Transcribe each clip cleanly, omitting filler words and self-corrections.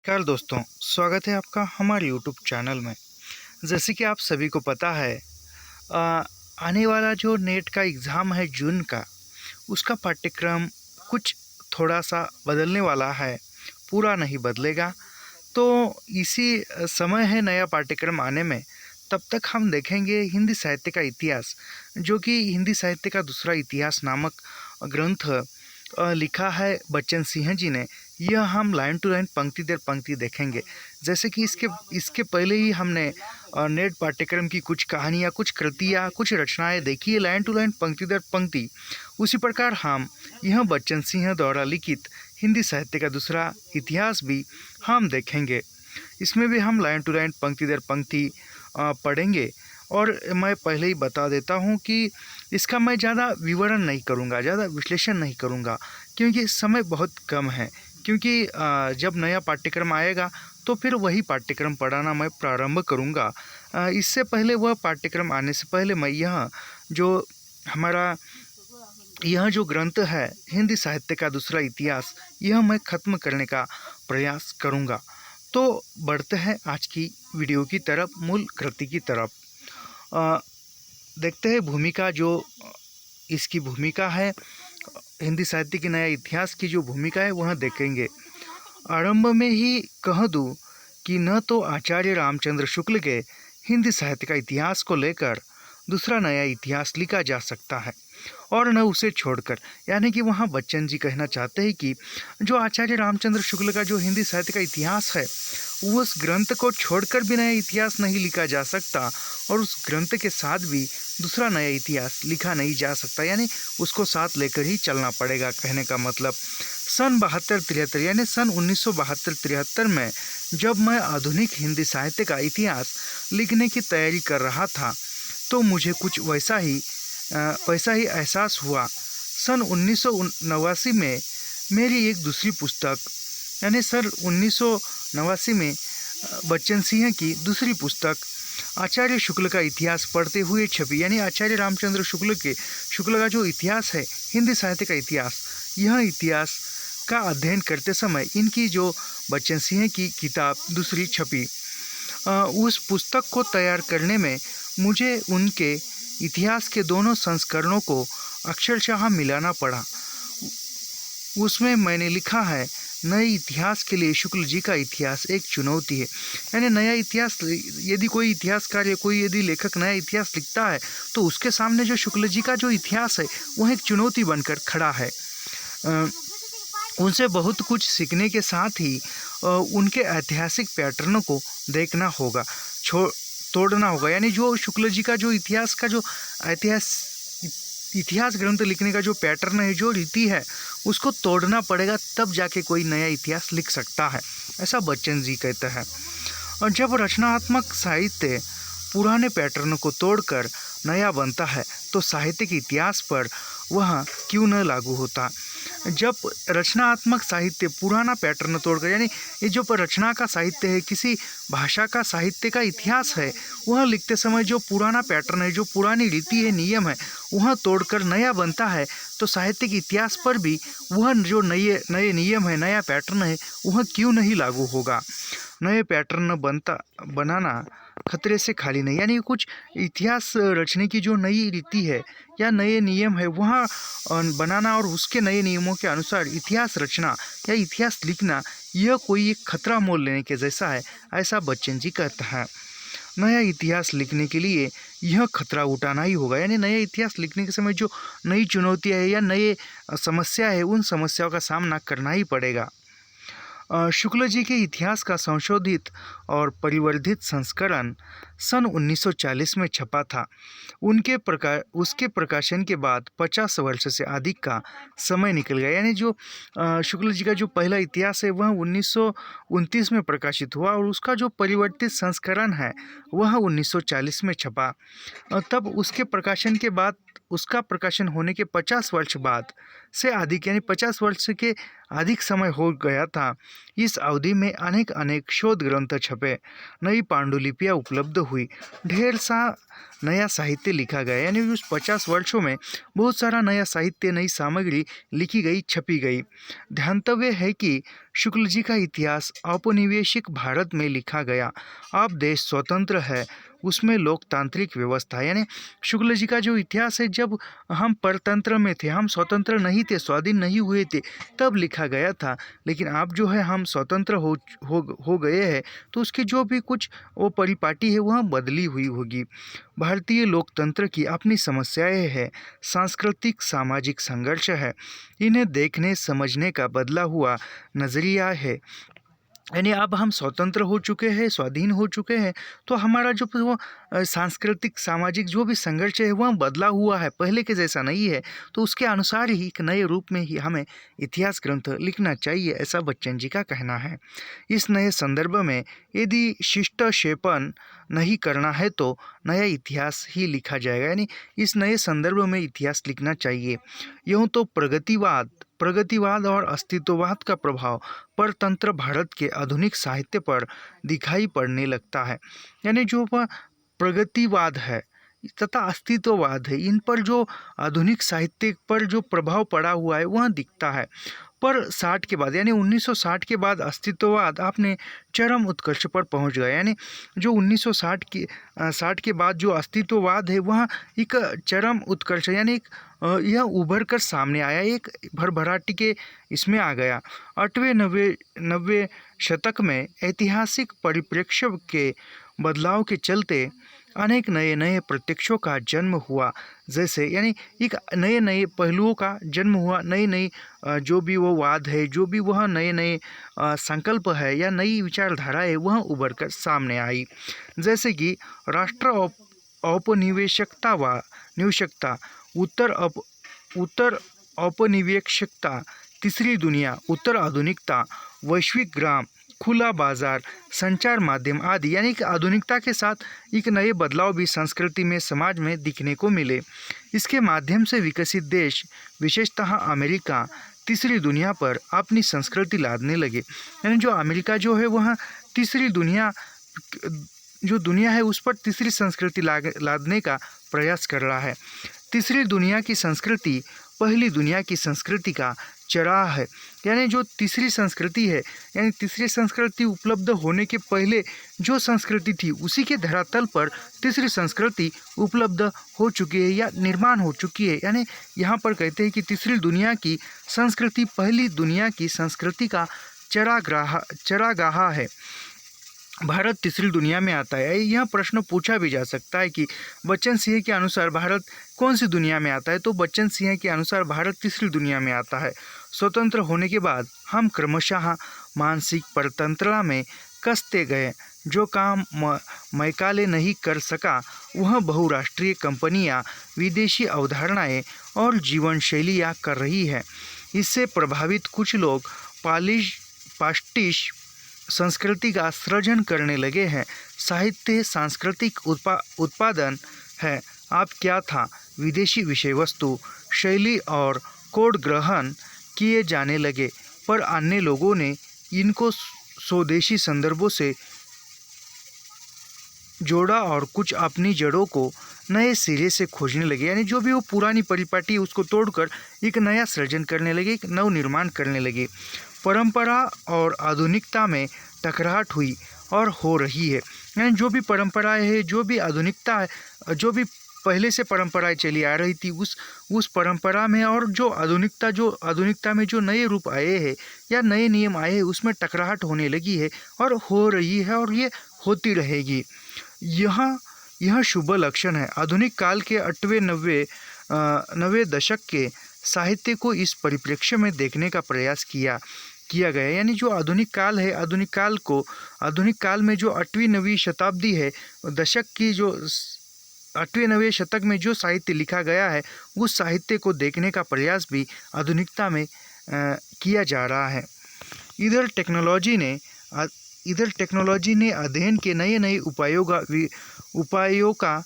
नमस्कार दोस्तों, स्वागत है आपका हमारे यूट्यूब चैनल में। जैसे कि आप सभी को पता है, अ, आने वाला जो नेट का एग्ज़ाम है जून का, उसका पाठ्यक्रम कुछ थोड़ा-सा बदलने वाला है, पूरा नहीं बदलेगा। तो इसी समय है नया पाठ्यक्रम आने में। तब तक हम देखेंगे हिंदी साहित्य का इतिहास, जो कि हिंदी साहित्य का दूसरा इतिहास नामक ग्रंथ लिखा है बच्चन सिंह जी ने। यह हम लाइन टू लाइन पंक्ति दर पंक्ति देखेंगे। जैसे कि इसके इसके पहले ही हमने नेट पाठ्यक्रम की कुछ कहानियाँ, कुछ कृतियाँ, कुछ रचनाएँ देखी है लाइन टू लाइन पंक्ति दर पंक्ति। उसी प्रकार हम यह बच्चन सिंह द्वारा लिखित हिंदी साहित्य का दूसरा इतिहास भी हम देखेंगे। इसमें भी हम लाइन टू लाइन पंक्ति दर पंक्ति पढ़ेंगे। और मैं पहले ही बता देता हूँ कि इसका मैं ज़्यादा विवरण नहीं करूँगा, ज़्यादा विश्लेषण नहीं करूँगा, क्योंकि समय बहुत कम है। क्योंकि जब नया पाठ्यक्रम आएगा तो फिर वही पाठ्यक्रम पढ़ाना मैं प्रारंभ करूँगा। इससे पहले वह पाठ्यक्रम आने से पहले मैं जो हमारा यह जो ग्रंथ है हिंदी साहित्य का दूसरा इतिहास, यह मैं ख़त्म करने का प्रयास करूँगा। तो बढ़ते हैं आज की वीडियो की तरफ, मूल कृति की तरफ। देखते हैं भूमिका जो इसकी भूमिका है, हिंदी साहित्य के नया इतिहास की जो भूमिका है वह देखेंगे। आरंभ में ही कह दूँ कि न तो आचार्य रामचंद्र शुक्ल के हिंदी साहित्य का इतिहास को लेकर दूसरा नया इतिहास लिखा जा सकता है और न उसे छोड़कर। यानी कि वहाँ बच्चन जी कहना चाहते हैं कि जो आचार्य रामचंद्र शुक्ल का जो हिंदी साहित्य का इतिहास है, उस ग्रंथ को छोड़कर भी नया इतिहास नहीं लिखा जा सकता और उस ग्रंथ के साथ भी दूसरा नया इतिहास लिखा नहीं जा सकता। यानी उसको साथ लेकर ही चलना पड़ेगा। कहने का मतलब सन 72-73 यानी सन 1972-73 में जब मैं आधुनिक हिंदी साहित्य का इतिहास लिखने की तैयारी कर रहा था, तो मुझे कुछ वैसा ही एहसास हुआ। सन 1989 में मेरी एक दूसरी पुस्तक, यानी सन 1989 में बच्चन सिंह की दूसरी पुस्तक आचार्य शुक्ल का इतिहास पढ़ते हुए छपी। यानी आचार्य रामचंद्र शुक्ल का जो इतिहास है, हिंदी साहित्य का इतिहास, यह इतिहास का अध्ययन करते समय इनकी जो बच्चन सिंह की किताब दूसरी छपी। उस पुस्तक को तैयार करने में मुझे उनके इतिहास के दोनों संस्करणों को अक्षरशः मिलाना पड़ा। उसमें मैंने लिखा है, नए इतिहास के लिए शुक्ल जी का इतिहास एक चुनौती है। यानी नया इतिहास, यदि कोई इतिहासकार या कोई यदि लेखक नया इतिहास लिखता है तो उसके सामने जो शुक्ल जी का जो इतिहास है वह एक चुनौती बनकर खड़ा है। उनसे बहुत कुछ सीखने के साथ ही उनके ऐतिहासिक पैटर्नों को देखना होगा, तोड़ना होगा। यानी जो शुक्ल जी का जो इतिहास का जो इतिहास ग्रंथ लिखने का जो पैटर्न है, जो रीति है, उसको तोड़ना पड़ेगा, तब जाके कोई नया इतिहास लिख सकता है, ऐसा बच्चन जी कहते हैं। और जब रचनात्मक साहित्य पुराने पैटर्न को तोड़कर नया बनता है तो साहित्य के इतिहास पर वह क्यों न लागू होता। जब रचनात्मक साहित्य पुराना पैटर्न तोड़कर, यानी ये जो रचना का साहित्य है, किसी भाषा का साहित्य का इतिहास है, वह लिखते समय जो पुराना पैटर्न है, जो पुरानी रीति है, नियम है, वह तोड़कर नया बनता है, तो साहित्य के इतिहास पर भी वह जो नए नियम है, नया पैटर्न है, वह क्यों नहीं लागू होगा। नए पैटर्न बनाना खतरे से खाली नहीं। यानी कुछ इतिहास रचने की जो नई रीति है या नए नियम है, वह बनाना और उसके नए नियमों के अनुसार इतिहास रचना या इतिहास लिखना, यह कोई एक खतरा मोल लेने के जैसा है, ऐसा बच्चन जी कहता है। नया इतिहास लिखने के लिए यह खतरा उठाना ही होगा। यानी नया इतिहास लिखने के समय जो नई चुनौतियाँ है या नए समस्या है, उन समस्याओं का सामना करना ही पड़ेगा। शुक्ल जी के इतिहास का संशोधित और परिवर्धित संस्करण सन 1940 में छपा था। उसके प्रकाशन के बाद 50 वर्ष से अधिक का समय निकल गया। यानी जो शुक्ल जी का जो पहला इतिहास है वह 1929 में प्रकाशित हुआ और उसका जो परिवर्तित संस्करण है वह 1940 में छपा। तब उसके प्रकाशन के बाद, उसका प्रकाशन होने के 50 वर्ष बाद से अधिक, यानी 50 वर्ष के अधिक समय हो गया था। इस अवधि में अनेक शोध ग्रंथ छपे, नई पांडुलिपियाँ उपलब्ध हुई, ढेर सा नया साहित्य लिखा गया। यानी उस 50 वर्षों में बहुत सारा नया साहित्य, नई सामग्री लिखी गई, छपी गई। ध्यातव्य है कि शुक्ल जी का इतिहास औपनिवेशिक भारत में लिखा गया। अब देश स्वतंत्र है, उसमें लोकतांत्रिक व्यवस्था, यानी शुक्ल जी का जो इतिहास है, जब हम परतंत्र में थे, हम स्वतंत्र नहीं थे, स्वाधीन नहीं हुए थे, तब लिखा गया था। लेकिन अब जो है हम स्वतंत्र हो गए हैं, तो उसकी जो भी कुछ वो परिपाटी है वह बदली हुई होगी। भारतीय लोकतंत्र की अपनी समस्याएं हैं, सांस्कृतिक सामाजिक संघर्ष है, इन्हें देखने समझने का बदला हुआ नजरिया है। यानी अब हम स्वतंत्र हो चुके हैं, स्वाधीन हो चुके हैं, तो हमारा जो वो सांस्कृतिक सामाजिक जो भी संघर्ष है वह बदला हुआ है, पहले के जैसा नहीं है। तो उसके अनुसार ही एक नए रूप में ही हमें इतिहास ग्रंथ लिखना चाहिए, ऐसा बच्चन जी का कहना है। इस नए संदर्भ में यदि शिष्टक्षेपण नहीं करना है तो नया इतिहास ही लिखा जाएगा। यानी इस नए संदर्भ में इतिहास लिखना चाहिए। यूँ तो प्रगतिवाद और अस्तित्ववाद का प्रभाव परतंत्र भारत के आधुनिक साहित्य पर दिखाई पड़ने लगता है। यानी जो प्रगतिवाद है तथा अस्तित्ववाद है, इन पर जो आधुनिक साहित्य पर जो प्रभाव पड़ा हुआ है वह दिखता है। पर 60 के बाद, यानी 1960 के बाद अस्तित्ववाद अपने चरम उत्कर्ष पर पहुंच गया। यानी जो 1960 के बाद जो अस्तित्ववाद है वह एक चरम उत्कर्ष, यानी यह उभर कर सामने आया, एक भरभराटी के इसमें आ गया। 8वें 9वें शतक में ऐतिहासिक परिप्रेक्ष्य के बदलाव के चलते अनेक नए प्रत्यक्षों का जन्म हुआ। जैसे यानी एक नए पहलुओं का जन्म हुआ, नई जो भी वो वाद है, जो भी वह नए संकल्प है या नई विचारधारा है वह उभर कर सामने आई। जैसे कि राष्ट्र औपनिवेशिकता व निवेशकता, उत्तर औपनिवेशिकता, तीसरी दुनिया, उत्तर आधुनिकता, वैश्विक ग्राम, खुला बाजार, संचार माध्यम आदि। यानी कि आधुनिकता के साथ एक नए बदलाव भी संस्कृति में, समाज में दिखने को मिले। इसके माध्यम से विकसित देश, विशेषतः अमेरिका, तीसरी दुनिया पर अपनी संस्कृति लादने लगे। यानी जो अमेरिका जो है वह तीसरी दुनिया जो दुनिया है उस पर तीसरी संस्कृति लादने का प्रयास कर रहा है। तीसरी दुनिया की संस्कृति पहली दुनिया की संस्कृति का चराह है। यानी जो तीसरी संस्कृति है, यानी तीसरी संस्कृति उपलब्ध होने के पहले जो संस्कृति थी उसी के धरातल पर तीसरी संस्कृति उपलब्ध हो चुकी है या निर्माण हो चुकी है। यानी यहाँ पर कहते हैं कि तीसरी दुनिया की संस्कृति पहली दुनिया की संस्कृति का चरागाह है। भारत तीसरी दुनिया में आता है। यह प्रश्न पूछा भी जा सकता है कि बच्चन सिंह के अनुसार भारत कौन सी दुनिया में आता है, तो बच्चन सिंह के अनुसार भारत तीसरी दुनिया में आता है। स्वतंत्र होने के बाद हम क्रमशः मानसिक परतंत्रता में कसते गए। जो काम मैकाले नहीं कर सका वह बहुराष्ट्रीय कंपनियां, विदेशी अवधारणाएं और जीवन शैलियाँ कर रही है। इससे प्रभावित कुछ लोग पाश्चित्य संस्कृति का सृजन करने लगे हैं। साहित्य सांस्कृतिक उत्पादन है। अब क्या था, विदेशी विषय वस्तु, शैली और कोड ग्रहण किए जाने लगे, पर अन्य लोगों ने इनको स्वदेशी संदर्भों से जोड़ा और कुछ अपनी जड़ों को नए सिरे से खोजने लगे। यानी जो भी वो पुरानी परिपाटी उसको तोड़कर एक नया सृजन करने लगे, एक नव निर्माण करने लगे। परंपरा और आधुनिकता में टकराहट हुई और हो रही है। यानी जो भी परंपराएं है, जो भी आधुनिकता है, जो भी पहले से परंपराएं चली आ रही थी उस परंपरा में और जो आधुनिकता में जो नए रूप आए हैं या नए नियम आए हैं उसमें टकराहट होने लगी है और हो रही है और ये होती रहेगी। यह शुभ लक्षण है। आधुनिक काल के 8वें 9वें दशक के साहित्य को इस परिप्रेक्ष्य में देखने का प्रयास किया गया। यानी जो आधुनिक काल है, आधुनिक काल में जो 8वीं 9वीं शताब्दी है, दशक की जो 8वें 9वें शतक में जो साहित्य लिखा गया है उस साहित्य को देखने का प्रयास भी आधुनिकता में किया जा रहा है। इधर टेक्नोलॉजी ने अध्ययन के नए उपायों का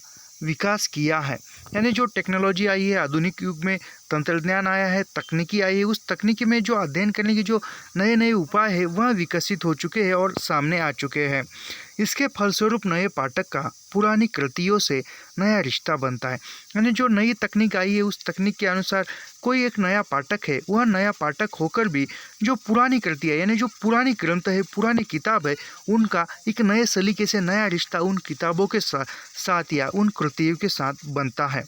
विकास किया है। यानी जो टेक्नोलॉजी आई है आधुनिक युग में तंत्रज्ञान आया है, तकनीकी आई है, उस तकनीकी में जो अध्ययन करने के जो नए नए उपाय है वह विकसित हो चुके हैं और सामने आ चुके हैं। इसके फलस्वरूप नए पाठक का पुरानी कृतियों से नया रिश्ता बनता है। यानी जो नई तकनीक आई है उस तकनीक के अनुसार कोई एक नया पाठक है, वह नया पाठक होकर भी जो पुरानी कृति है यानी जो पुरानी ग्रंथ है, पुरानी किताब है, उनका एक नए सलीके से नया रिश्ता उन किताबों के साथ या उन कृतियों के साथ बनता है।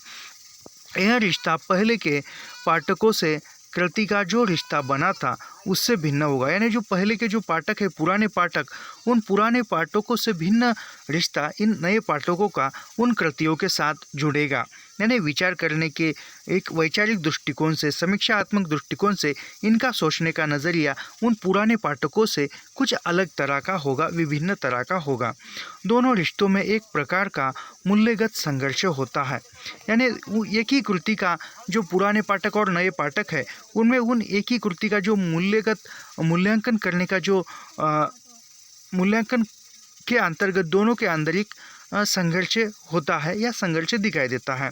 यह रिश्ता पहले के पाठकों से कृति का जो रिश्ता बना था उससे भिन्न होगा। यानी जो पहले के जो पाठक है, पुराने पाठक, उन पुराने पाठकों से भिन्न रिश्ता इन नए पाठकों का उन कृतियों के साथ जुड़ेगा। यानी विचार करने के एक वैचारिक दृष्टिकोण से, समीक्षात्मक दृष्टिकोण से इनका सोचने का नज़रिया उन पुराने पाठकों से कुछ अलग तरह का होगा, विभिन्न तरह का होगा। दोनों रिश्तों में एक प्रकार का मूल्यगत संघर्ष होता है। यानी एक ही कृति का जो पुराने पाठक और नए पाठक है उनमें उन एक ही कृति का जो मूल्यांकन करने का जो मूल्यांकन के अंतर्गत दोनों के अंदर एक संघर्ष होता है या संघर्ष दिखाई देता है।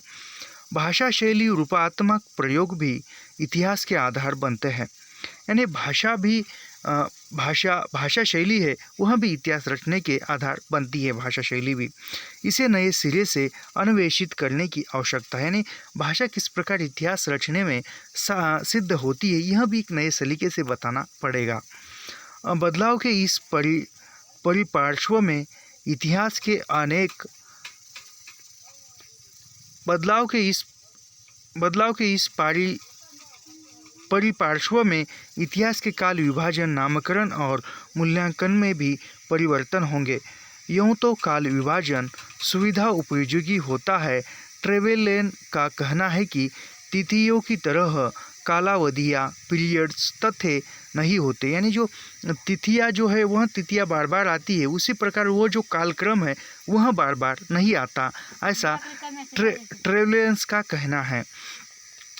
भाषा शैली रूपात्मक प्रयोग भी इतिहास के आधार बनते हैं। यानी भाषा शैली है वह भी इतिहास रचने के आधार बनती है। भाषा शैली भी इसे नए सिरे से अन्वेषित करने की आवश्यकता है। यानी भाषा किस प्रकार इतिहास रचने में सिद्ध होती है यह भी एक नए सलीके से बताना पड़ेगा। बदलाव के इस परिपार्श्व में इतिहास के अनेक बदलाव के इस परिपार्श्व में इतिहास के काल विभाजन, नामकरण और मूल्यांकन में भी परिवर्तन होंगे। यूँ तो काल विभाजन सुविधा उपयोगी होता है। ट्रेवेलेन का कहना है कि तिथियों की तरह कालावधियाँ पीरियड्स तथ्य नहीं होते। यानी जो तिथियाँ जो है वह तिथियाँ बार बार आती है, उसी प्रकार वो जो कालक्रम है वह बार बार नहीं आता, ऐसा ट्रेवेलेंस का कहना है।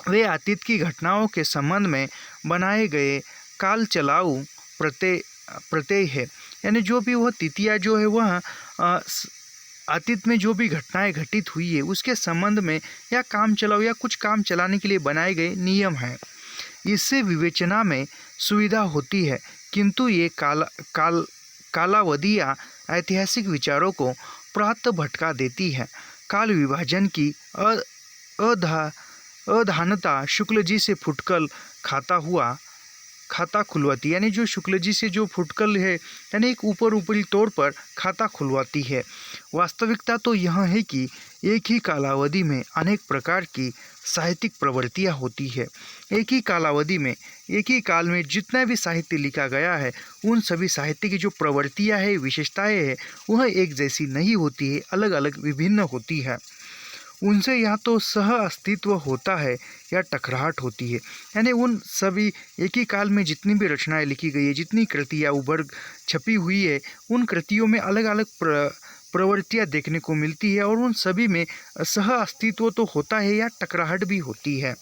वे अतीत की घटनाओं के संबंध में बनाए गए काल चलाऊ प्रत्यय है। यानी जो भी वह तिथियाँ जो है वह अतीत में जो भी घटनाएं घटित हुई है उसके संबंध में या काम चलाओ या कुछ काम चलाने के लिए बनाए गए नियम हैं। इससे विवेचना में सुविधा होती है, किंतु ये कालावधियाँ ऐतिहासिक विचारों को प्रात भटका देती है। काल विभाजन की अधानता शुक्ल जी से फुटकल खाता खुलवाती, यानी जो शुक्ल जी से जो फुटकल है यानी एक ऊपरी तौर पर खाता खुलवाती है। वास्तविकता तो यह है कि एक ही कालावधि में अनेक प्रकार की साहित्यिक प्रवृत्तियाँ होती है। एक ही कालावधि में, एक ही काल में जितना भी साहित्य लिखा गया है उन सभी साहित्य की जो प्रवृत्तियाँ है, विशेषताएँ हैं, वह एक जैसी नहीं होती है, अलग अलग विभिन्न होती है। उनसे या तो सह अस्तित्व होता है या टकराहट होती है। यानी उन सभी एक ही काल में जितनी भी रचनाएं लिखी गई है, जितनी कृतियाँ उभर छपी हुई है, उन कृतियों में अलग अलग प्रवृत्तियाँ देखने को मिलती है और उन सभी में सह अस्तित्व तो होता है या टकराहट भी होती है।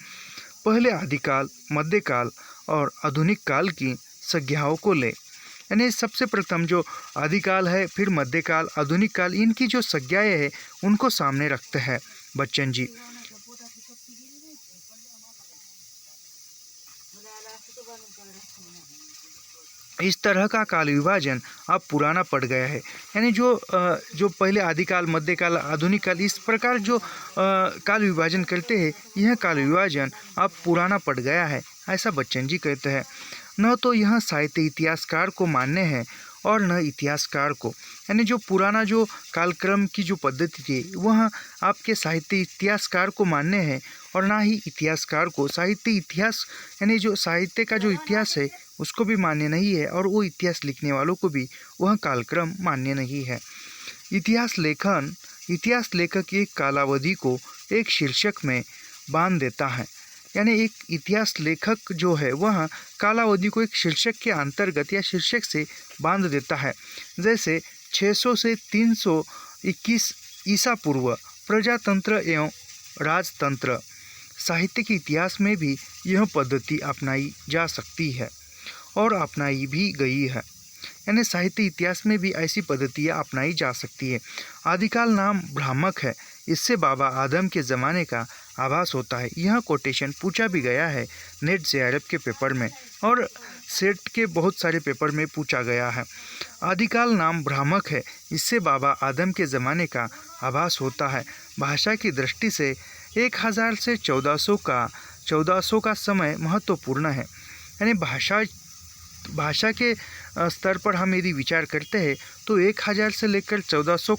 पहले आदिकाल, मध्यकाल और आधुनिक काल की संज्ञाओं को ले। यानी सबसे प्रथम जो आदिकाल है, फिर मध्यकाल, आधुनिक काल, इनकी जो संज्ञाएँ हैं उनको सामने रखते हैं बच्चन जी। इस तरह का काल विभाजन अब पुराना पड़ गया है। यानी जो पहले आदिकाल, मध्यकाल, आधुनिक काल, इस प्रकार जो काल विभाजन करते हैं यह काल विभाजन अब पुराना पड़ गया है, ऐसा बच्चन जी कहते हैं। न तो यह साहित्य इतिहासकार को मान्य है और न इतिहासकार को। यानी जो पुराना जो कालक्रम की जो पद्धति थी वह आपके साहित्य इतिहासकार को मान्य है और ना ही इतिहासकार को। साहित्य इतिहास यानी जो साहित्य का जो इतिहास है उसको भी मान्य नहीं है और वो इतिहास लिखने वालों को भी वह कालक्रम मान्य नहीं है। इतिहास लेखक एक कालावधि को एक शीर्षक में बांध देता है। यानी एक इतिहास लेखक जो है वह कालावधि को एक शीर्षक के अंतर्गत या शीर्षक से बांध देता है। जैसे 600 से 321 ईसा पूर्व प्रजातंत्र एवं राजतंत्र। साहित्य के इतिहास में भी यह पद्धति अपनाई जा सकती है और अपनाई भी गई है। यानी साहित्य इतिहास में भी ऐसी पद्धतियाँ अपनाई जा सकती है। आदिकाल नाम भ्रामक है, इससे बाबा आदम के ज़माने का आभास होता है। यह कोटेशन पूछा भी गया है नेट जेआरएफ के पेपर में और सेट के बहुत सारे पेपर में पूछा गया है। आदिकाल नाम भ्रामक है, इससे बाबा आदम के ज़माने का आभास होता है। भाषा की दृष्टि से 1000 से 1400 का समय महत्वपूर्ण है। यानी भाषा के स्तर पर हम यदि विचार करते हैं तो 1000 से लेकर 1400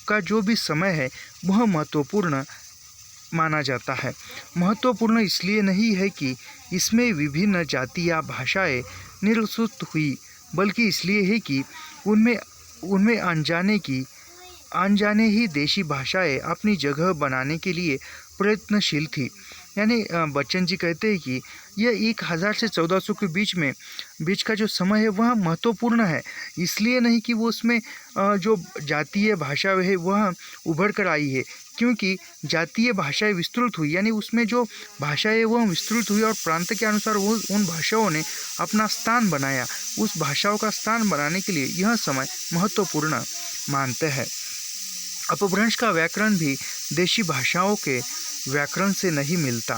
का जो भी समय है वह महत्वपूर्ण माना जाता है। महत्वपूर्ण इसलिए नहीं है कि इसमें विभिन्न जाति या भाषाएं निर्मित हुई, बल्कि इसलिए है कि उनमें अनजाने ही देशी भाषाएं अपनी जगह बनाने के लिए प्रयत्नशील थी। यानी बच्चन जी कहते हैं कि यह 1000 से 1400 के बीच का जो समय है वह महत्वपूर्ण है, इसलिए नहीं कि वो उसमें जो जातीय भाषा है वह उभर कर आई है, क्योंकि जातीय भाषाएं विस्तृत हुई, यानी उसमें जो भाषा है वह विस्तृत हुई और प्रांत के अनुसार वो उन भाषाओं ने अपना स्थान बनाया। उस भाषाओं का स्थान बनाने के लिए यह समय महत्वपूर्ण मानते हैं। अपभ्रंश का व्याकरण भी देशी भाषाओं के व्याकरण से नहीं मिलता,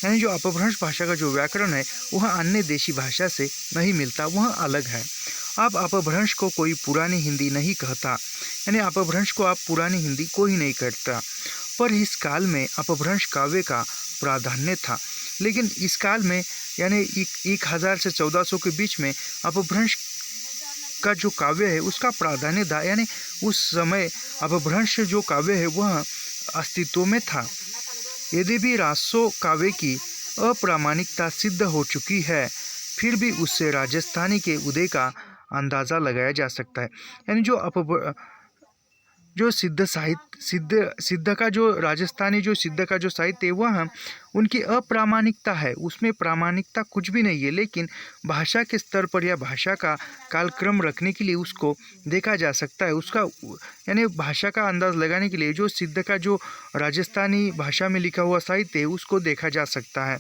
यानी जो अपभ्रंश भाषा का जो व्याकरण है वह अन्य देशी भाषा से नहीं मिलता, वह अलग है। अब अपभ्रंश को कोई पुरानी हिंदी नहीं कहता, यानी अपभ्रंश को आप पुरानी हिंदी कोई नहीं कहता, पर इस काल में अपभ्रंश काव्य का प्राधान्य था। लेकिन इस काल में यानी 1000 से 1400 के बीच में अपभ्रंश का जो काव्य है उसका प्राधान्य था, यानी उस समय अपभ्रंश जो काव्य है वह अस्तित्व में था। यदि भी राजसो काव्य की अप्रामाणिकता सिद्ध हो चुकी है, फिर भी उससे राजस्थानी के उदय का अंदाज़ा लगाया जा सकता है। यानी जो सिद्ध का जो राजस्थानी जो सिद्ध का जो साहित्य है वह उनकी अप्रामाणिकता है, उसमें प्रामाणिकता कुछ भी नहीं है, लेकिन भाषा के स्तर पर या भाषा का कालक्रम रखने के लिए उसको देखा जा सकता है। उसका यानी भाषा का अंदाज लगाने के लिए जो सिद्ध का जो राजस्थानी भाषा में लिखा हुआ साहित्य है उसको देखा जा सकता है।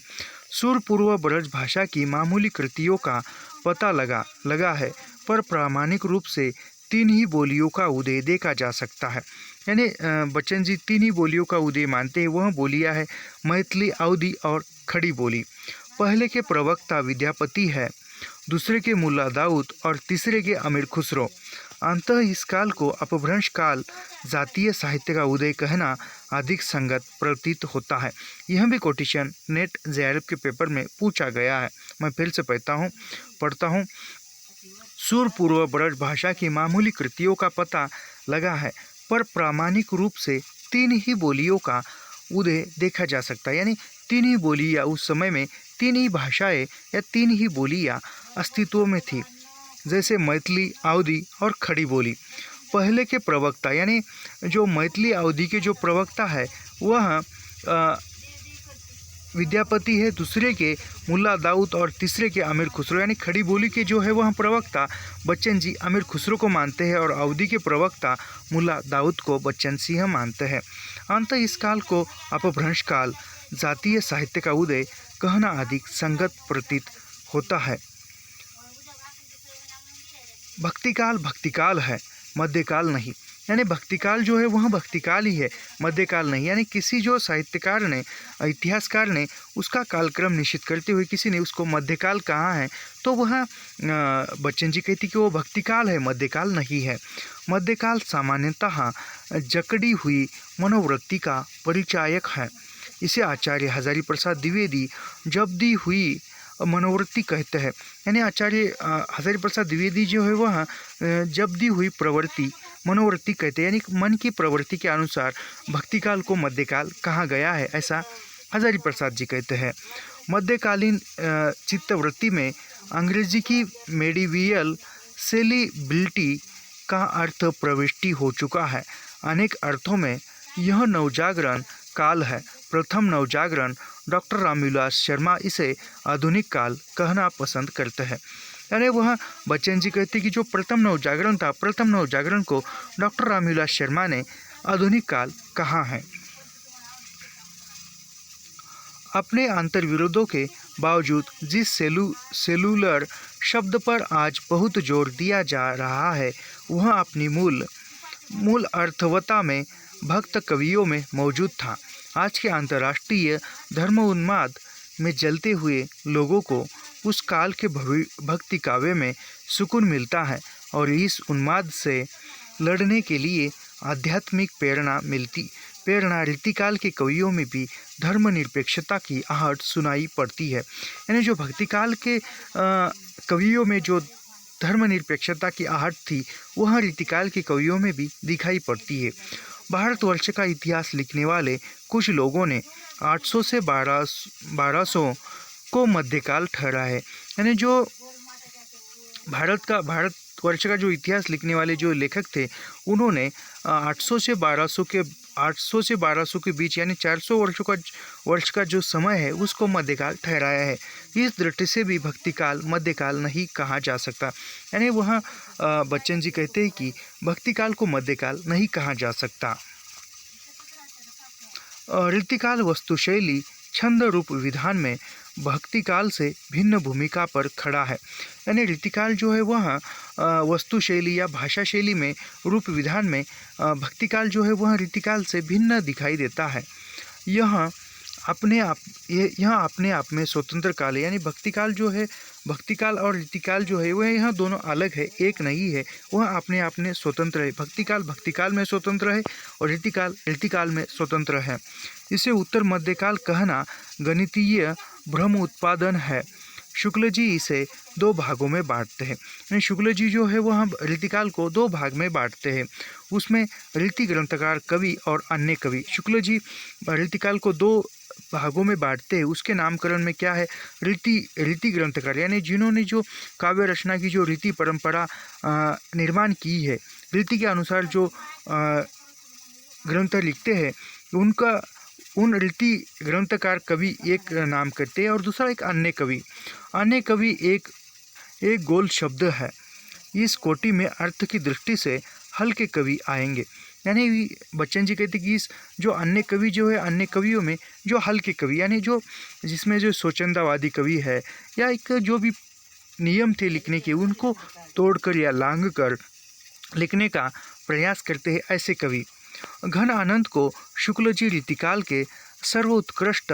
सुर पूर्व ब्रज भाषा की मामूली कृतियों का पता लगा है, पर प्रामाणिक रूप से 3 ही बोलियों का उदय देखा जा सकता है। यानी बच्चन जी 3 ही बोलियों का उदय मानते हैं। वह बोलियां है मैथिली, अवधी और खड़ी बोली। पहले के प्रवक्ता विद्यापति है, दूसरे के मुल्ला दाऊद और तीसरे के अमीर खुसरो। अंततः इस काल को अपभ्रंश काल जातीय साहित्य का उदय कहना अधिक संगत प्रतीत होता है। यह भी कोटेशन नेट जेआरएफ के पेपर में पूछा गया है। मैं फिर से पढ़ता हूँ। सुर पूर्व ब्रज भाषा की मामूली कृतियों का पता लगा है, पर प्रामाणिक रूप से 3 ही बोलियों का उदय देखा जा सकता है। यानी 3 ही बोलियाँ उस समय में 3 ही भाषाएं या 3 ही बोलियाँ अस्तित्व में थी, जैसे मैथिली, अवधी और खड़ी बोली। पहले के प्रवक्ता यानी जो मैथिली अवधी के जो प्रवक्ता है वह विद्यापति है, दूसरे के मुल्ला दाऊद और तीसरे के अमीर खुसरो। यानी खड़ी बोली के जो है वह प्रवक्ता बच्चन जी अमीर खुसरो को मानते हैं और अवधी के प्रवक्ता मुल्ला दाऊद को बच्चन सिंह मानते हैं। अंत इस काल को अपभ्रंश काल जातीय साहित्य का उदय कहना अधिक संगत प्रतीत होता है। भक्तिकाल है, मध्यकाल नहीं। यानी भक्तिकाल जो है वह भक्तिकाल ही है, मध्यकाल नहीं। यानी किसी जो साहित्यकार ने, इतिहासकार ने उसका कालक्रम निश्चित करते हुए किसी ने उसको मध्यकाल कहा है, तो वह बच्चन जी कहती कि वो भक्तिकाल है, मध्यकाल नहीं है। मध्यकाल सामान्यतः जकड़ी हुई मनोवृत्ति का परिचायक है। इसे आचार्य हजारी प्रसाद द्विवेदी जब्दी हुई मनोवृत्ति कहते हैं। यानी आचार्य हजारी प्रसाद द्विवेदी जो है वह जब्दी हुई प्रवृत्ति मनोवृत्ति कहते हैं, यानी मन की प्रवृत्ति के अनुसार भक्तिकाल को मध्यकाल कहा गया है, ऐसा हजारी प्रसाद जी कहते हैं। मध्यकालीन चित्तवृत्ति में अंग्रेजी की मेडिवियल सेलिबिलिटी का अर्थ प्रविष्टि हो चुका है। अनेक अर्थों में यह नवजागरण काल है। प्रथम नवजागरण डॉक्टर रामविलास शर्मा इसे आधुनिक काल कहना पसंद करते हैं। यानी वह बच्चन जी कहते कि जो प्रथम नवजागरण था, प्रथम नवजागरण को डॉक्टर रामविलास शर्मा ने आधुनिक काल कहा है। अपने अंतर्विरोधों के बावजूद जिस सेलुलर शब्द पर आज बहुत जोर दिया जा रहा है वह अपनी मूल अर्थवत्ता में भक्त कवियों में मौजूद था। आज के अंतर्राष्ट्रीय धर्म उन्माद में जलते हुए लोगों को उस काल के भक्ति काव्य में सुकून मिलता है और इस उन्माद से लड़ने के लिए आध्यात्मिक प्रेरणा रीतिकाल के कवियों में भी धर्मनिरपेक्षता की आहट सुनाई पड़ती है। यानी जो भक्तिकाल के कवियों में जो धर्मनिरपेक्षता की आहट थी वह रीतिकाल के कवियों में भी दिखाई पड़ती है। भारतवर्ष का इतिहास लिखने वाले कुछ लोगों ने 800 से 1200 को मध्यकाल ठहरा है। यानी जो भारतवर्ष का जो इतिहास लिखने वाले जो लेखक थे उन्होंने 800 से 1200 के बीच यानी 400 वर्ष का जो समय है उसको मध्यकाल ठहराया है। इस दृष्टि से भी भक्तिकाल मध्यकाल नहीं कहा जा सकता। यानी वहाँ बच्चन जी कहते हैं कि भक्तिकाल को मध्यकाल नहीं कहा जा सकता। रीतिकाल वस्तुशैली छंद रूप विधान में भक्तिकाल से भिन्न भूमिका पर खड़ा है। यानी रीतिकाल जो है वह वस्तु शैली या भाषा शैली में रूप विधान में भक्तिकाल जो है वह रीतिकाल से भिन्न दिखाई देता है। यह अपने आप में स्वतंत्र काल है। यानी भक्तिकाल और रीतिकाल जो है वह यह दोनों अलग है, एक नहीं है। वह अपने आप में स्वतंत्र है। भक्तिकाल में स्वतंत्र है और रीतिकाल में स्वतंत्र है। इसे उत्तर मध्यकाल कहना गणितीय भ्रम उत्पादन है। शुक्ल जी इसे 2 भागों में बांटते हैं। यानी शुक्ल जी जो है वह रीतिकाल को 2 भाग में बांटते हैं। उसमें रीति ग्रंथकार कवि और अन्य कवि। शुक्ल जी रीतिकाल को 2 भागों में बांटते हैं। उसके नामकरण में क्या है, रीति ग्रंथकार यानी जिन्होंने जो काव्य रचना की जो रीति परंपरा निर्माण की है, रीति के अनुसार जो ग्रंथ लिखते हैं उन रीति ग्रंथकार कवि एक नाम करते हैं और दूसरा एक अन्य कवि एक गोल शब्द है। इस कोटि में अर्थ की दृष्टि से हल्के कवि आएंगे। यानी बच्चन जी कहते कि इस जो अन्य कवि जो है, अन्य कवियों में जो हल्के कवि यानी जो जिसमें जो स्वच्छंदवादी कवि है या एक जो भी नियम थे लिखने के उनको तोड़कर या लांघ कर लिखने का प्रयास करते हैं, ऐसे कवि। घन आनंद को शुक्ल जी रीतिकाल के सर्वोत्कृष्ट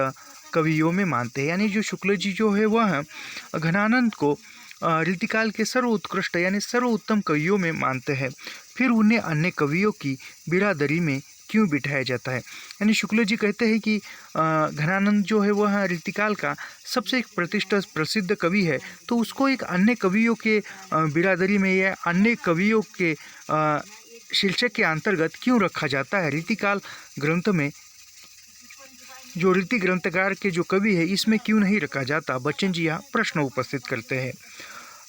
कवियों में मानते हैं। यानी जो शुक्ल जी जो है वह घनानंद को रीतिकाल के सर्वोत्कृष्ट यानी सर्वोत्तम कवियों में मानते हैं। फिर उन्हें अन्य कवियों की बिरादरी में क्यों बिठाया जाता है। यानी शुक्ल जी कहते हैं कि घनानंद जो है वह रीतिकाल का सबसे एक प्रसिद्ध कवि है, तो उसको एक अन्य कवियों के बिरादरी में या अन्य कवियों के शीर्षक के अंतर्गत क्यों रखा जाता है। रीतिकाल ग्रंथ में जो रीति ग्रंथकार के जो कवि है इसमें क्यों नहीं रखा जाता। बच्चन जी यहाँ प्रश्न उपस्थित करते हैं।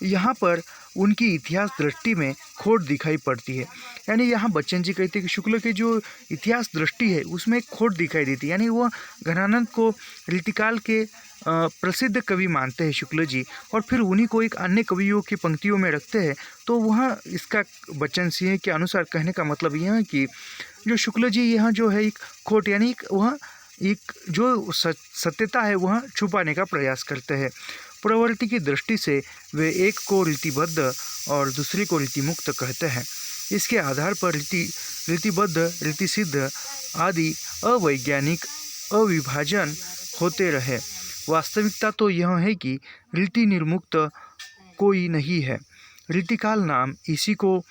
यहाँ पर उनकी इतिहास दृष्टि में खोट दिखाई पड़ती है। यानी यहाँ बच्चन जी कहते हैं कि शुक्ल की जो इतिहास दृष्टि है उसमें खोट दिखाई देती है। यानी वह घनानंद को रीतिकाल के प्रसिद्ध कवि मानते हैं शुक्ल जी और फिर उन्हीं को एक अन्य कवियों की पंक्तियों में रखते हैं। तो वह इसका बच्चन सिंह के अनुसार कहने का मतलब यह है कि जो शुक्ल जी यहाँ जो है एक खोट यानी वह एक जो सत्यता है वह छुपाने का प्रयास करते हैं। प्रवृत्ति की दृष्टि से वे एक को रीतिबद्ध और दूसरे को रीतिमुक्त कहते हैं। इसके आधार पर रीतिबद्ध रीतिसिद्ध आदि अवैज्ञानिक अविभाजन होते रहे। वास्तविकता तो यह है कि रीति निर्मुक्त कोई नहीं है। रीतिकाल नाम इसी को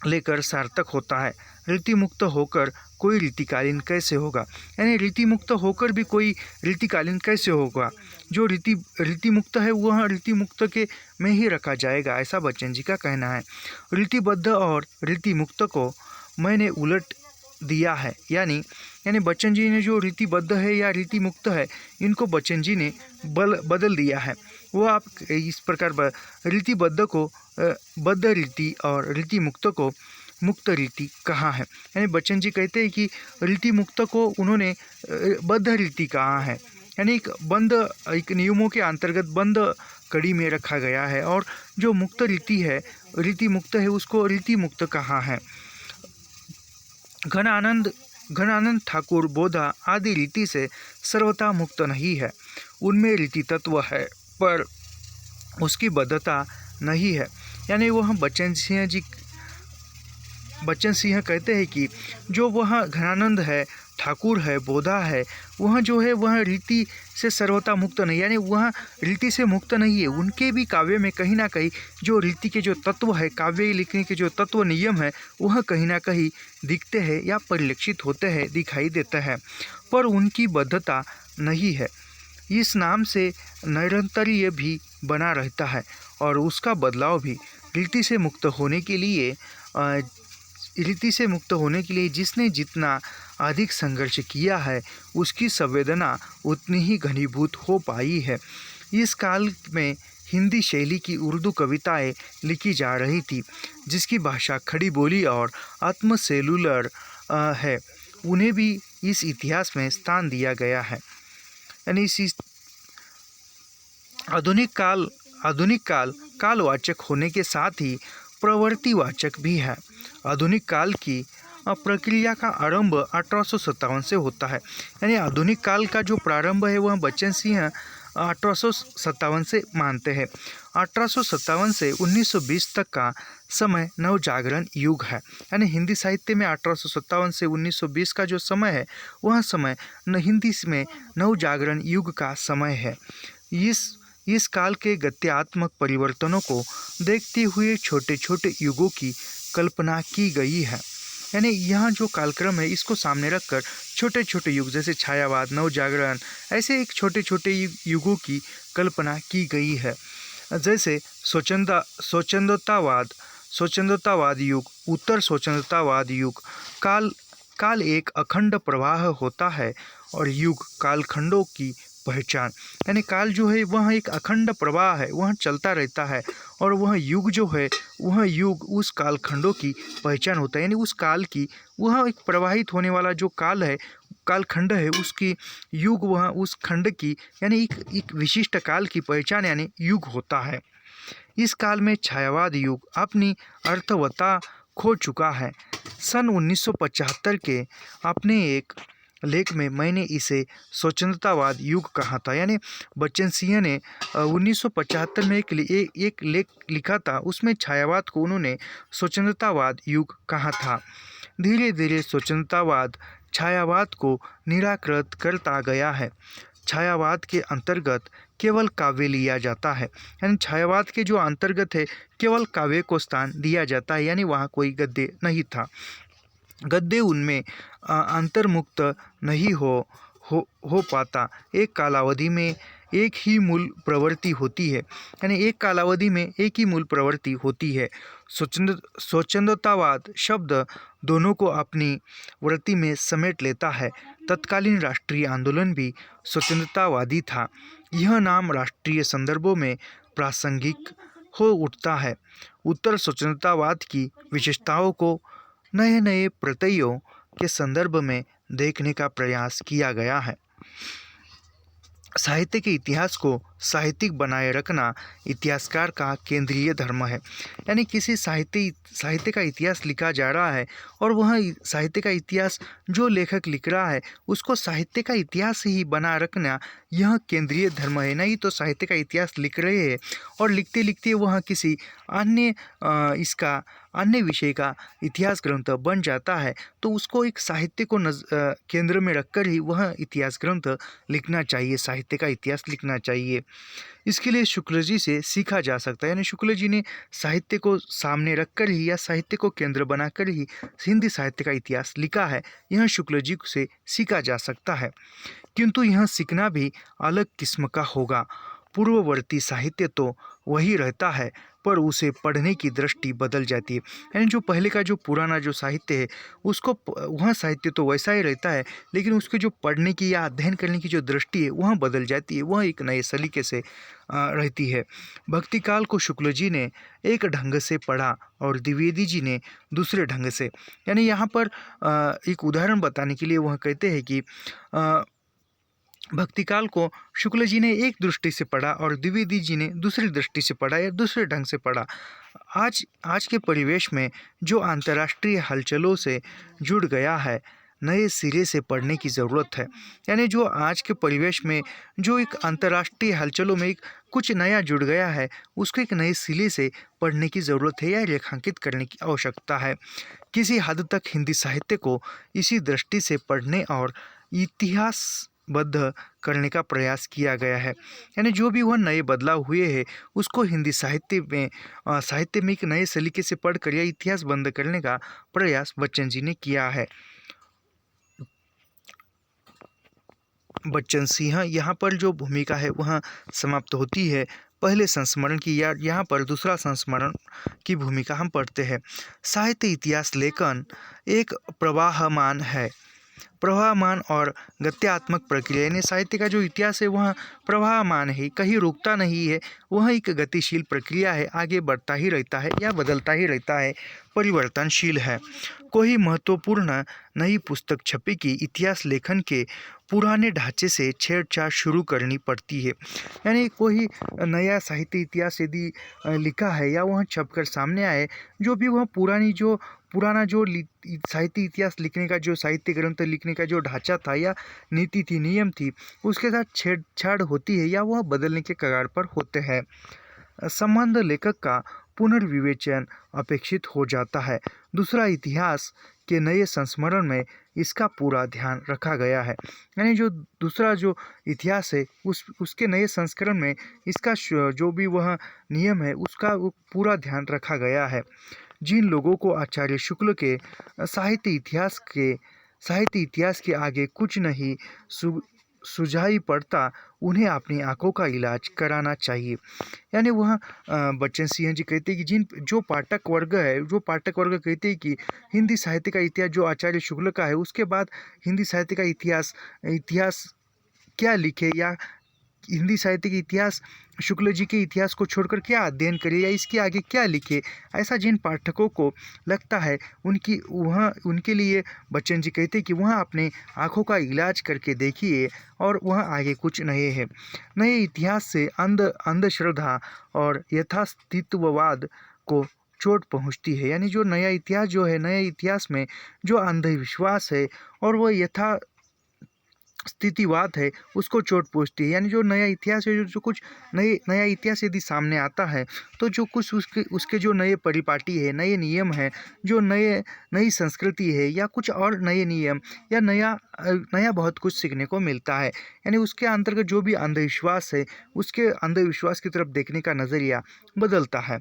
लेकर सार्थक होता है। रीति मुक्त होकर कोई रीतिकालीन कैसे होगा। यानी रीति मुक्त होकर भी कोई रीतिकालीन कैसे होगा। जो रीति मुक्त है वह रीति मुक्त के में ही रखा जाएगा, ऐसा बच्चन जी का कहना है। रीतिबद्ध और रीति मुक्त को मैंने उलट दिया है। यानी बच्चन जी ने जो रीतिबद्ध है या रीति मुक्त है इनको बच्चन जी ने बदल दिया है। वो आप इस प्रकार रीतिबद्ध को बद्ध रीति और रीति मुक्त को मुक्त रीति कहा है। यानी बच्चन जी कहते हैं कि रीति मुक्त को उन्होंने बद्ध रीति कहा है। यानी एक नियमों के अंतर्गत बंद कड़ी में रखा गया है और जो मुक्त रीति मुक्त है उसको रीति मुक्त कहा है। घनानंद ठाकुर बोधा आदि रीति से सर्वथा मुक्त नहीं है। उनमें रीति तत्व है पर उसकी बद्धता नहीं है। यानी वह बच्चन सिंह कहते हैं कि जो वह घनानंद है ठाकुर है, बोधा है, वह जो है वह रीति से सर्वथा मुक्त नहीं, यानी वह रीति से मुक्त नहीं है। उनके भी काव्य में कहीं ना कहीं जो रीति के जो तत्व है, काव्य लिखने के जो तत्व नियम है, वह कहीं ना कहीं दिखते हैं या परिलक्षित होते हैं, दिखाई देते हैं, पर उनकी बद्धता नहीं है। इस नाम से निरंतर्य भी बना रहता है और उसका बदलाव भी रीति से मुक्त होने के लिए जिसने जितना अधिक संघर्ष किया है, उसकी संवेदना उतनी ही घनीभूत हो पाई है। इस काल में हिंदी शैली की उर्दू कविताएं लिखी जा रही थी, जिसकी भाषा खड़ी बोली और आत्मसेलुलर है। उन्हें भी इस इतिहास में स्थान दिया गया है। यानी इस आधुनिक काल कालवाचक होने के साथ ही प्रवृत्तिवाचक भी है। आधुनिक काल की प्रक्रिया का आरंभ 1857 से होता है। यानी आधुनिक काल का जो प्रारंभ है वह बच्चन सिंह 1857 से मानते हैं। 1857 से 1920 तक का समय नवजागरण युग है। यानी हिंदी साहित्य में 1857 से 1920 का जो समय है वह समय हिंदी में नवजागरण युग का समय है। इस काल के गत्यात्मक परिवर्तनों को देखते हुए छोटे छोटे युगों की कल्पना की गई है। यानी यह जो कालक्रम है इसको सामने रखकर छोटे छोटे युग जैसे छायावाद, नवजागरण, ऐसे एक छोटे छोटे युगों की कल्पना की गई है। जैसे स्वच्छंदतावाद युग, उत्तर स्वच्छंदतावाद युग। काल एक अखंड प्रवाह होता है और युग कालखंडों की पहचान। यानी काल जो है वह एक अखंड प्रवाह है, वह चलता रहता है, और वह युग जो है वह युग उस कालखंडों की पहचान होता है। यानी उस काल की वह एक प्रवाहित होने वाला जो काल है, कालखंड है, उसकी युग वह उस खंड की यानी एक विशिष्ट काल की पहचान यानी युग होता है। इस काल में छायावाद युग अपनी अर्थवत्ता खो चुका है। सन 1975 के अपने एक लेख में मैंने इसे स्वच्छंदतावाद युग कहा था। यानी बच्चन सिंह ने 1975 में एक लेख लिखा था, उसमें छायावाद को उन्होंने स्वच्छंदतावाद युग कहा था। धीरे धीरे स्वच्छंदतावाद छायावाद को निराकृत करता गया है। छायावाद के अंतर्गत केवल काव्य लिया जाता है। यानी छायावाद के जो अंतर्गत है केवल काव्य को स्थान दिया जाता है, यानी वहाँ कोई गद्य नहीं था। गद्य उनमें अंतर्मुक्त नहीं हो पाता। एक कालावधि में एक ही मूल प्रवृत्ति होती है। यानी एक कालावधि में एक ही मूल प्रवृत्ति होती है। स्वच्छंदतावाद शब्द दोनों को अपनी वृत्ति में समेट लेता है। तत्कालीन राष्ट्रीय आंदोलन भी स्वच्छंदतावादी था। यह नाम राष्ट्रीय संदर्भों में प्रासंगिक हो उठता है। उत्तर स्वच्छंदतावाद की विशेषताओं को नए नए प्रत्ययों के संदर्भ में देखने का प्रयास किया गया है। साहित्य के इतिहास को साहित्यिक बनाए रखना इतिहासकार का केंद्रीय धर्म है। यानी किसी साहित्य का इतिहास लिखा जा रहा है और वह साहित्य का इतिहास जो लेखक लिख रहा है उसको साहित्य का इतिहास ही बना रखना यह केंद्रीय धर्म है। नहीं तो साहित्य का इतिहास लिख रहे हैं और लिखते लिखते वह किसी अन्य विषय का इतिहास ग्रंथ बन जाता है, तो उसको एक साहित्य को केंद्र में रखकर ही वह इतिहास ग्रंथ लिखना चाहिए, साहित्य का इतिहास लिखना चाहिए। इसके लिए शुक्ल जी से सीखा जा सकता है। यानी शुक्ल जी ने साहित्य को सामने रखकर ही या साहित्य को केंद्र बनाकर ही हिंदी साहित्य का इतिहास लिखा है। यह शुक्ल जी से सीखा जा सकता है, किंतु यह सीखना भी अलग किस्म का होगा। पूर्ववर्ती साहित्य तो वही रहता है, पर उसे पढ़ने की दृष्टि बदल जाती है। यानी जो पहले का जो पुराना जो साहित्य है उसको वह साहित्य तो वैसा ही रहता है, लेकिन उसके जो पढ़ने की या अध्ययन करने की जो दृष्टि है वह बदल जाती है, वह एक नए सलीके से रहती है। भक्ति काल को शुक्ल जी ने एक ढंग से पढ़ा और द्विवेदी जी ने दूसरे ढंग से। यानी यहाँ पर एक उदाहरण बताने के लिए वह कहते हैं कि भक्तिकाल को शुक्ल जी ने एक दृष्टि से पढ़ा और द्विवेदी जी ने दूसरी दृष्टि से पढ़ा या दूसरे ढंग से पढ़ा। आज के परिवेश में जो अंतर्राष्ट्रीय हलचलों से जुड़ गया है, नए सिरे से पढ़ने की ज़रूरत है। यानी जो आज के परिवेश में जो एक अंतर्राष्ट्रीय हलचलों में एक कुछ नया जुड़ गया है, उसको एक नए सिरे से पढ़ने की ज़रूरत है या रेखांकित करने की आवश्यकता है। किसी हद तक हिंदी साहित्य को इसी दृष्टि से पढ़ने और इतिहासबद्ध करने का प्रयास किया गया है। यानी जो भी वह नए बदलाव हुए हैं उसको हिंदी साहित्य में एक नए सलीके से पढ़कर या इतिहासबद्ध करने का प्रयास बच्चन जी ने किया है। बच्चन सिंह यहाँ पर जो भूमिका है वह समाप्त होती है पहले संस्मरण की, या यहाँ पर दूसरा संस्मरण की भूमिका हम पढ़ते हैं। साहित्य इतिहास लेखन एक प्रवाहमान और गत्यात्मक प्रक्रिया, यानी साहित्य का जो इतिहास है वह प्रवाहमान है, कहीं रुकता नहीं है, वह एक गतिशील प्रक्रिया है, आगे बढ़ता ही रहता है या बदलता ही रहता है, परिवर्तनशील है। कोई महत्वपूर्ण नई पुस्तक छपी कि इतिहास लेखन के पुराने ढांचे से छेड़छाड़ शुरू करनी पड़ती है। यानी कोई नया साहित्य इतिहास यदि लिखा है या वह छपकर सामने आए, जो भी वह पुराना जो साहित्य इतिहास लिखने का, जो साहित्य ग्रंथ लिखने का जो ढांचा था या नीति थी, नियम थी, उसके साथ छेड़छाड़ होती है या वह बदलने के कगार पर होते हैं। संबंध लेखक का पुनर्विवेचन अपेक्षित हो जाता है। दूसरा, इतिहास के नए संस्मरण में इसका पूरा ध्यान रखा गया है। यानी जो दूसरा जो इतिहास है उसके नए संस्करण में इसका जो भी वह नियम है उसका पूरा ध्यान रखा गया है। जिन लोगों को आचार्य शुक्ल के साहित्य इतिहास के आगे कुछ नहीं सुझाई पड़ता, उन्हें अपनी आंखों का इलाज कराना चाहिए। यानी वह बच्चन सिंह जी कहते हैं कि जो पाठक वर्ग कहते हैं कि हिंदी साहित्य का इतिहास जो आचार्य शुक्ल का है, उसके बाद हिंदी साहित्य का इतिहास क्या लिखे, या हिंदी साहित्य के इतिहास शुक्ल जी के इतिहास को छोड़कर क्या अध्ययन करे या इसके आगे क्या लिखे, ऐसा जिन पाठकों को लगता है उनके लिए बच्चन जी कहते हैं कि वह अपने आँखों का इलाज करके देखिए और वह आगे कुछ नए इतिहास से अंधश्रद्धा और यथास्थित्ववाद को चोट पहुंचती है। यानी जो नया इतिहास जो है, नए इतिहास में जो अंधविश्वास है और वह स्थितिवाद है, उसको चोट पहुंचती है। यानी जो नया इतिहास है, जो कुछ नया इतिहास यदि सामने आता है तो जो कुछ उसके जो नए परिपाटी है, नए नियम है, जो नई संस्कृति है या कुछ और नए नियम या नया बहुत कुछ सीखने को मिलता है। यानी उसके अंतर्गत जो भी अंधविश्वास है, उसके अंधविश्वास की तरफ देखने का नज़रिया बदलता है।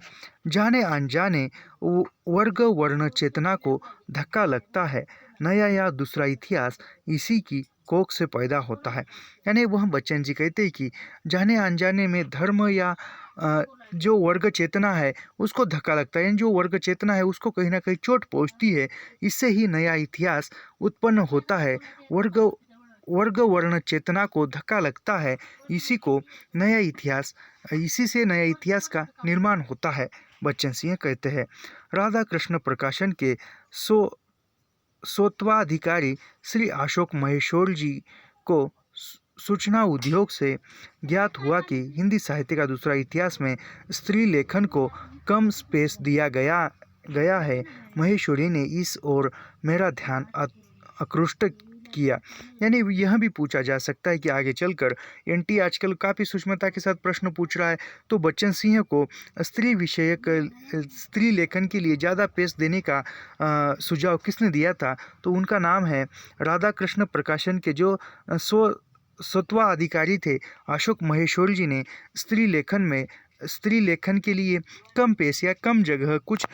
जाने अनजाने वर्ग वर्ण चेतना को धक्का लगता है। नया या दूसरा इतिहास इसी की कोख से पैदा होता है। यानी वह बच्चन जी कहते हैं कि जाने अनजाने में धर्म या जो वर्ग चेतना है उसको धक्का लगता है, यानी जो वर्ग चेतना है उसको कहीं ना कहीं चोट पहुंचती है। इससे ही नया इतिहास उत्पन्न होता है। वर्ग वर्ण चेतना को धक्का लगता है, इसी से नया इतिहास का निर्माण होता है, बच्चन सिंह कहते हैं। राधा कृष्ण प्रकाशन के स्वत्वाधिकारी श्री अशोक महेश्वर जी को सूचना उद्योग से ज्ञात हुआ कि हिंदी साहित्य का दूसरा इतिहास में स्त्री लेखन को कम स्पेस दिया गया है। महेश्वरी ने इस ओर मेरा ध्यान आकृष्ट किया। यानी यह भी पूछा जा सकता है कि आगे चलकर एनटी आजकल काफ़ी सूक्ष्मता के साथ प्रश्न पूछ रहा है, तो बच्चन सिंह को स्त्री लेखन के लिए ज़्यादा पेश देने का सुझाव किसने दिया था? तो उनका नाम है राधा कृष्ण प्रकाशन के जो स्वत्वाधिकारी थे अशोक महेश्वर जी ने स्त्री लेखन के लिए कम पेश या कम जगह कुछ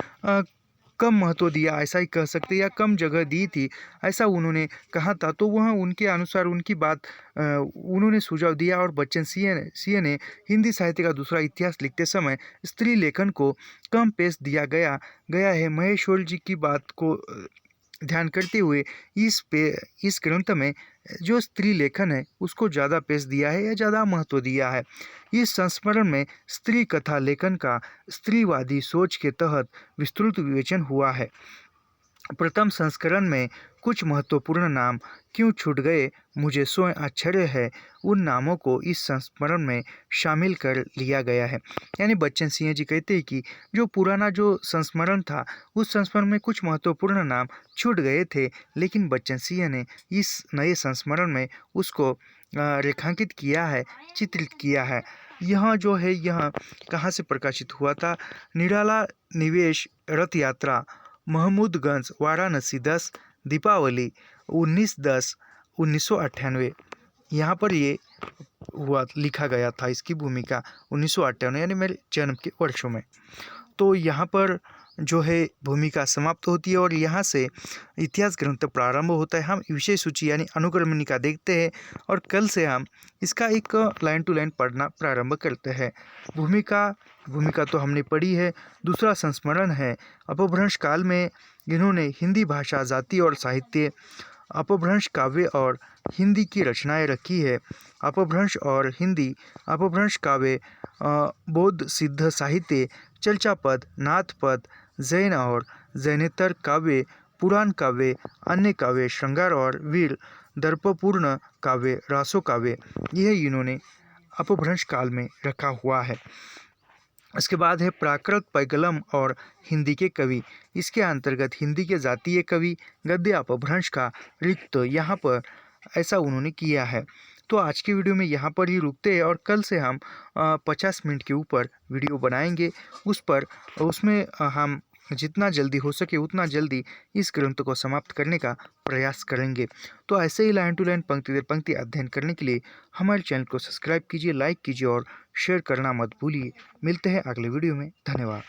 कम महत्व दिया, ऐसा ही कह सकते या कम जगह दी थी, ऐसा उन्होंने कहा था। तो वह उनके अनुसार उनकी बात उन्होंने सुझाव दिया और बच्चन सिंह ने हिंदी साहित्य का दूसरा इतिहास लिखते समय स्त्री लेखन को कम पेश दिया गया है। महेश्वर जी की बात को ध्यान करते हुए इस ग्रंथ में जो स्त्री लेखन है उसको ज़्यादा पेश दिया है या ज़्यादा महत्व दिया है। इस संस्मरण में स्त्री कथा लेखन का स्त्रीवादी सोच के तहत विस्तृत विवेचन हुआ है। प्रथम संस्करण में कुछ महत्वपूर्ण नाम क्यों छूट गए, मुझे स्वयं आश्चर्य है। उन नामों को इस संस्मरण में शामिल कर लिया गया है। यानी बच्चन सिंह जी कहते हैं कि जो पुराना जो संस्मरण था, उस संस्मरण में कुछ महत्वपूर्ण नाम छूट गए थे, लेकिन बच्चन सिंह ने इस नए संस्मरण में उसको रेखांकित किया है, चित्रित किया है। यह जो है यह कहाँ से प्रकाशित हुआ था? निराला निवेश रथ यात्रा, महमूदगंज, वाराणसी 10 दीपावली 19/10/1998। यहाँ पर ये हुआ लिखा गया था इसकी भूमिका 1958 यानी मेरे जन्म के वर्षों में। तो यहाँ पर जो है भूमिका समाप्त होती है और यहाँ से इतिहास ग्रंथ प्रारंभ होता है। हम विषय सूची यानी अनुक्रमणिका देखते हैं और कल से हम इसका एक लाइन टू लाइन पढ़ना प्रारंभ करते हैं। भूमिका तो हमने पढ़ी है। दूसरा संस्मरण है अपभ्रंश काल में इन्होंने हिंदी भाषा, जाति और साहित्य, अपभ्रंश काव्य और हिंदी की रचनाएं रखी है। अपभ्रंश और हिंदी, अपभ्रंश काव्य, बौद्ध सिद्ध साहित्य, चर्चा पद, नाथ पद, जैन और जैनेतर काव्य, पुराण काव्य, अन्य काव्य, श्रृंगार और वीर, दर्पपूर्ण काव्य, रासो काव्य, यह इन्होंने अपभ्रंश काल में रखा हुआ है। इसके बाद है प्राकृत पैगलम और हिंदी के कवि। इसके अंतर्गत हिंदी के जातीय कवि, गद्य अपभ्रंश का रिक्त यहाँ पर ऐसा उन्होंने किया है। तो आज की वीडियो में यहाँ पर ही रुकते हैं और कल से हम 50 मिनट के ऊपर वीडियो बनाएंगे। उसमें हम जितना जल्दी हो सके उतना जल्दी इस ग्रंथ को समाप्त करने का प्रयास करेंगे। तो ऐसे ही लाइन टू लाइन, पंक्ति दर पंक्ति अध्ययन करने के लिए हमारे चैनल को सब्सक्राइब कीजिए, लाइक कीजिए और शेयर करना मत भूलिए। मिलते हैं अगले वीडियो में। धन्यवाद।